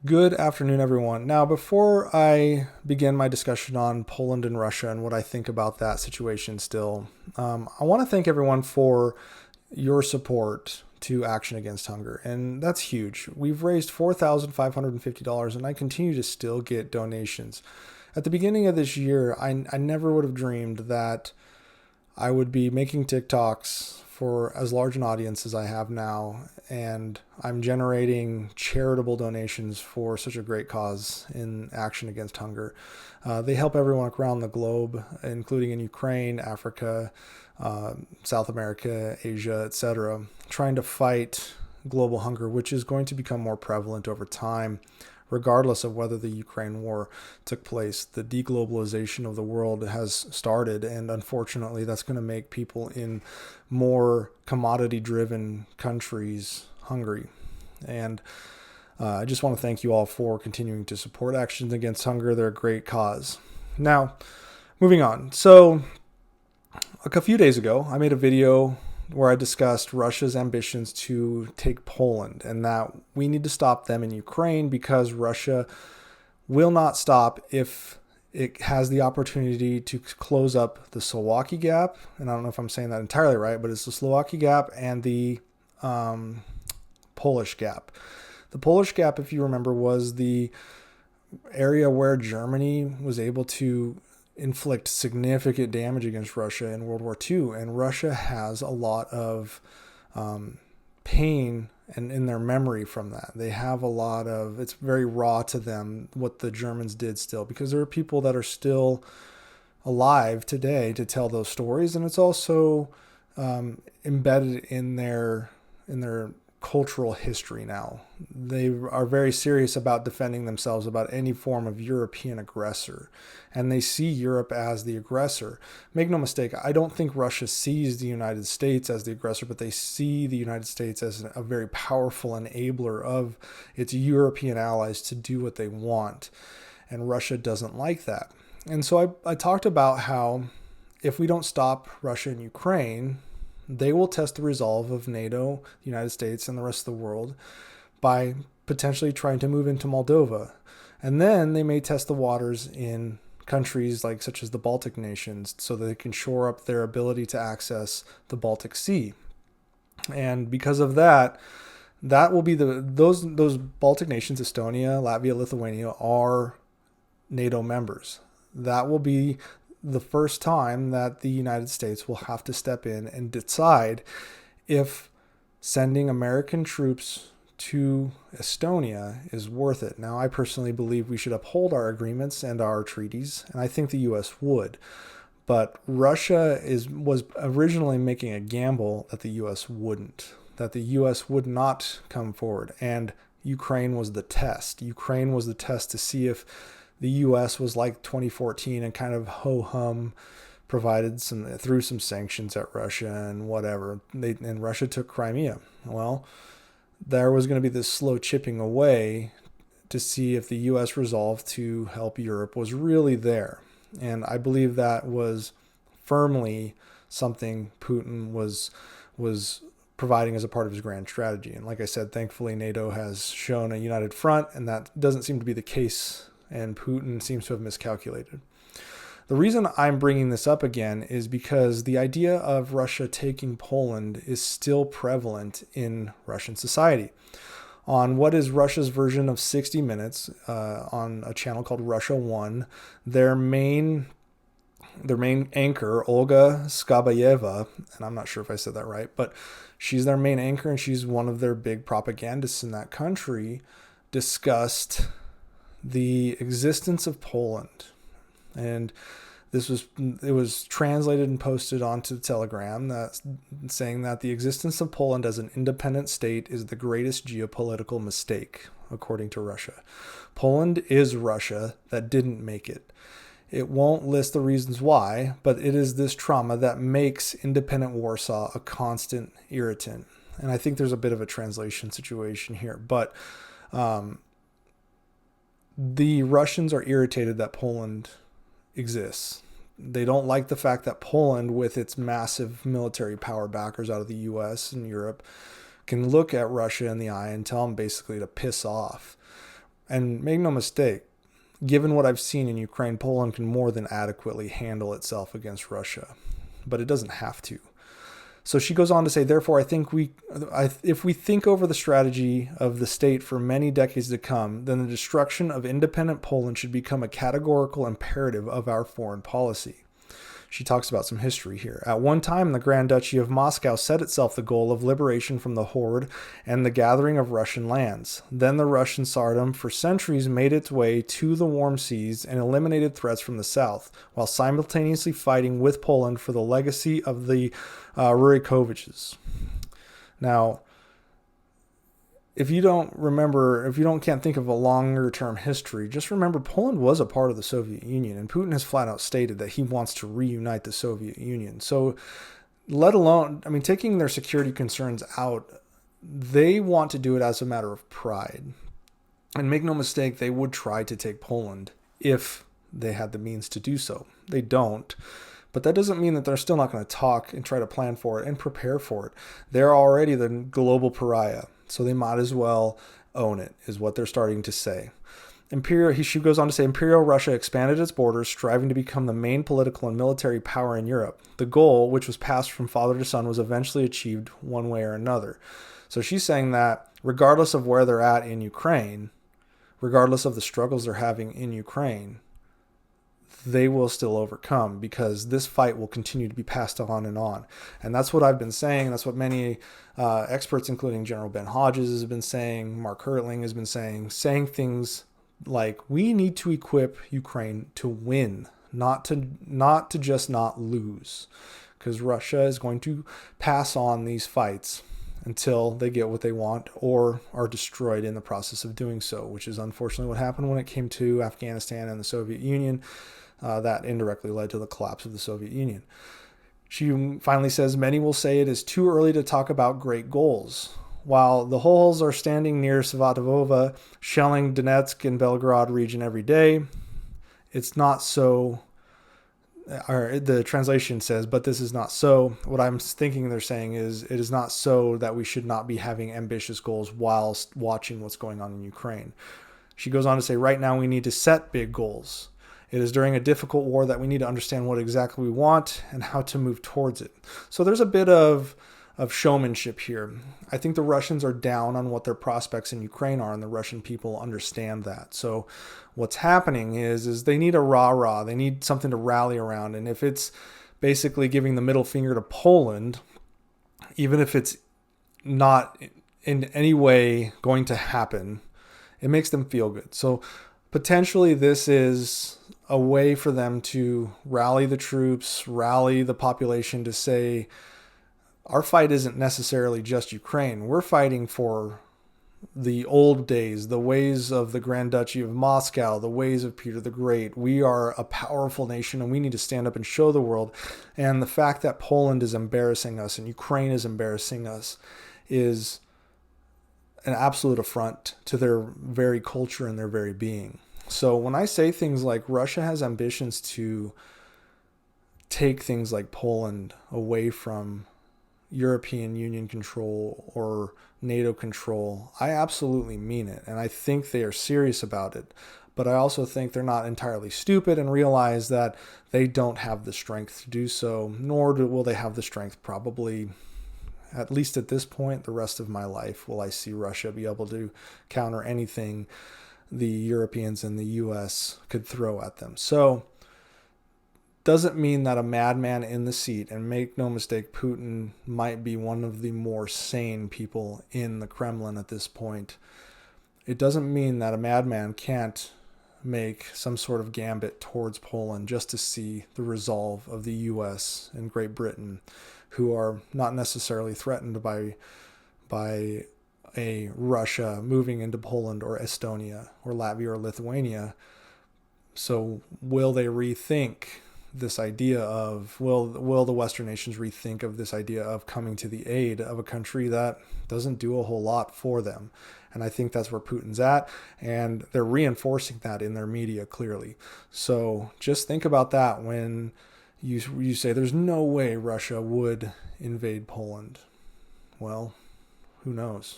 Good afternoon, everyone. Now, before I begin my discussion on Poland and Russia and what I think about that situation still, I want to thank everyone for your support to Action Against Hunger. And that's huge. We've raised $4,550 and I continue to still get donations. At the beginning of this year, I never would have dreamed that I would be making TikToks for as large an audience as I have now, and I'm generating charitable donations for such a great cause in Action Against Hunger. They help everyone around the globe, including in Ukraine, Africa, South America, Asia, etc., trying to fight global hunger, which is going to become more prevalent over time regardless of whether the Ukraine war took place. The deglobalization of the world has started, and unfortunately, that's going to make people in more commodity driven countries hungry. And I just want to thank you all for continuing to support Actions Against Hunger. They're a great cause. Now, moving on. So, a few days ago, I made a video where I discussed Russia's ambitions to take Poland and that we need to stop them in Ukraine because Russia will not stop if it has the opportunity to close up the Slovakia Gap. And I don't know if I'm saying that entirely right, but it's the Slovakia Gap and the Polish Gap. The Polish Gap, if you remember, was the area where Germany was able to inflict significant damage against Russia in World War II. And Russia has a lot of pain and in their memory from that. They have a lot of, it's very raw to them what the Germans did still, because there are people that are still alive today to tell those stories. And it's also embedded in their cultural history now. They are very serious about defending themselves about any form of European aggressor, and they see Europe as the aggressor. Make no mistake, I don't think Russia sees the United States as the aggressor, but they see the United States as a very powerful enabler of its European allies to do what they want, and Russia doesn't like that. And so I talked about how if we don't stop Russia and Ukraine, they will test the resolve of NATO, the United States, and the rest of the world by potentially trying to move into Moldova. And then they may test the waters in countries like such as the Baltic nations so that they can shore up their ability to access the Baltic Sea. And because of that, that will be those Baltic nations, Estonia, Latvia, Lithuania, are NATO members. That will be the first time that the United States will have to step in and decide if sending American troops to Estonia is worth it. Now, I personally believe we should uphold our agreements and our treaties, and I think the U.S. would. But Russia was originally making a gamble that the U.S. wouldn't, that the U.S. would not come forward, and Ukraine was the test. Ukraine was the test to see if the U.S. was like 2014 and kind of ho-hum provided threw some sanctions at Russia and whatever. And Russia took Crimea. Well, there was going to be this slow chipping away to see if the U.S. resolve to help Europe was really there. And I believe that was firmly something Putin was providing as a part of his grand strategy. And like I said, thankfully NATO has shown a united front, and that doesn't seem to be the case, and Putin seems to have miscalculated. The reason I'm bringing this up again is because the idea of Russia taking Poland is still prevalent in Russian society. On what is Russia's version of 60 Minutes, on a channel called Russia One, their main anchor, Olga Skabayeva, and I'm not sure if I said that right, but she's their main anchor and she's one of their big propagandists in that country, discussed the existence of Poland. And it was translated and posted onto Telegram, that saying that the existence of Poland as an independent state is the greatest geopolitical mistake, according to Russia. Poland is Russia that didn't make it. It won't list the reasons why, but it is this trauma that makes independent Warsaw a constant irritant. And I think there's a bit of a translation situation here, but the Russians are irritated that Poland exists. They don't like the fact that Poland, with its massive military power backers out of the US and Europe, can look at Russia in the eye and tell them basically to piss off. And make no mistake, given what I've seen in Ukraine, Poland can more than adequately handle itself against Russia, but it doesn't have to. So she goes on to say, therefore, if we think over the strategy of the state for many decades to come, then the destruction of independent Poland should become a categorical imperative of our foreign policy. She talks about some history here. At one time, the Grand Duchy of Moscow set itself the goal of liberation from the horde and the gathering of Russian lands. Then the Russian Tsardom for centuries made its way to the warm seas and eliminated threats from the south, while simultaneously fighting with Poland for the legacy of the Rurikoviches. Now, if you can't think of a longer term history, just remember Poland was a part of the Soviet Union, and Putin has flat out stated that he wants to reunite the Soviet Union. So, taking their security concerns out, they want to do it as a matter of pride. And make no mistake, they would try to take Poland if they had the means to do so. They don't. But that doesn't mean that they're still not going to talk and try to plan for it and prepare for it. They're already the global pariah, so they might as well own it, is what they're starting to say. She goes on to say, Imperial Russia expanded its borders, striving to become the main political and military power in Europe. The goal, which was passed from father to son, was eventually achieved one way or another. So she's saying that regardless of where they're at in Ukraine, regardless of the struggles they're having in Ukraine, they will still overcome, because this fight will continue to be passed on and on. And that's what I've been saying. That's what many experts, including General Ben Hodges, has been saying. Mark Hertling has been saying things like, we need to equip Ukraine to win, not to just not lose, because Russia is going to pass on these fights until they get what they want or are destroyed in the process of doing so, which is unfortunately what happened when it came to Afghanistan and the Soviet Union. That indirectly led to the collapse of the Soviet Union. She finally says, many will say it is too early to talk about great goals. While the holes are standing near Svatovovo, shelling Donetsk and Belgorod region every day, it's not so. Or the translation says, but this is not so. What I'm thinking they're saying is, it is not so that we should not be having ambitious goals whilst watching what's going on in Ukraine. She goes on to say, right now we need to set big goals. It is during a difficult war that we need to understand what exactly we want and how to move towards it. So there's a bit of showmanship here. I think the Russians are down on what their prospects in Ukraine are, and the Russian people understand that. So what's happening is they need a rah-rah. They need something to rally around. And if it's basically giving the middle finger to Poland, even if it's not in any way going to happen, it makes them feel good. So potentially this is a way for them to rally the troops, rally the population to say, our fight isn't necessarily just Ukraine. We're fighting for the old days, the ways of the Grand Duchy of Moscow, the ways of Peter the Great. We are a powerful nation, and we need to stand up and show the world. And the fact that Poland is embarrassing us and Ukraine is embarrassing us is an absolute affront to their very culture and their very being. So when I say things like Russia has ambitions to take things like Poland away from European Union control or NATO control, I absolutely mean it. And I think they are serious about it. But I also think they're not entirely stupid and realize that they don't have the strength to do so, nor will they have the strength probably, at least at this point, the rest of my life, will I see Russia be able to counter anything the Europeans and the US could throw at them. So doesn't mean that a madman in the seat, and make no mistake, Putin might be one of the more sane people in the Kremlin at this point. It doesn't mean that a madman can't make some sort of gambit towards Poland just to see the resolve of the US and Great Britain, who are not necessarily threatened by a Russia moving into Poland or Estonia or Latvia or Lithuania. So will they rethink this idea of, will the Western nations rethink of this idea of coming to the aid of a country that doesn't do a whole lot for them? And I think that's where Putin's at, and they're reinforcing that in their media clearly. So just think about that when you say there's no way Russia would invade Poland. Well, who knows?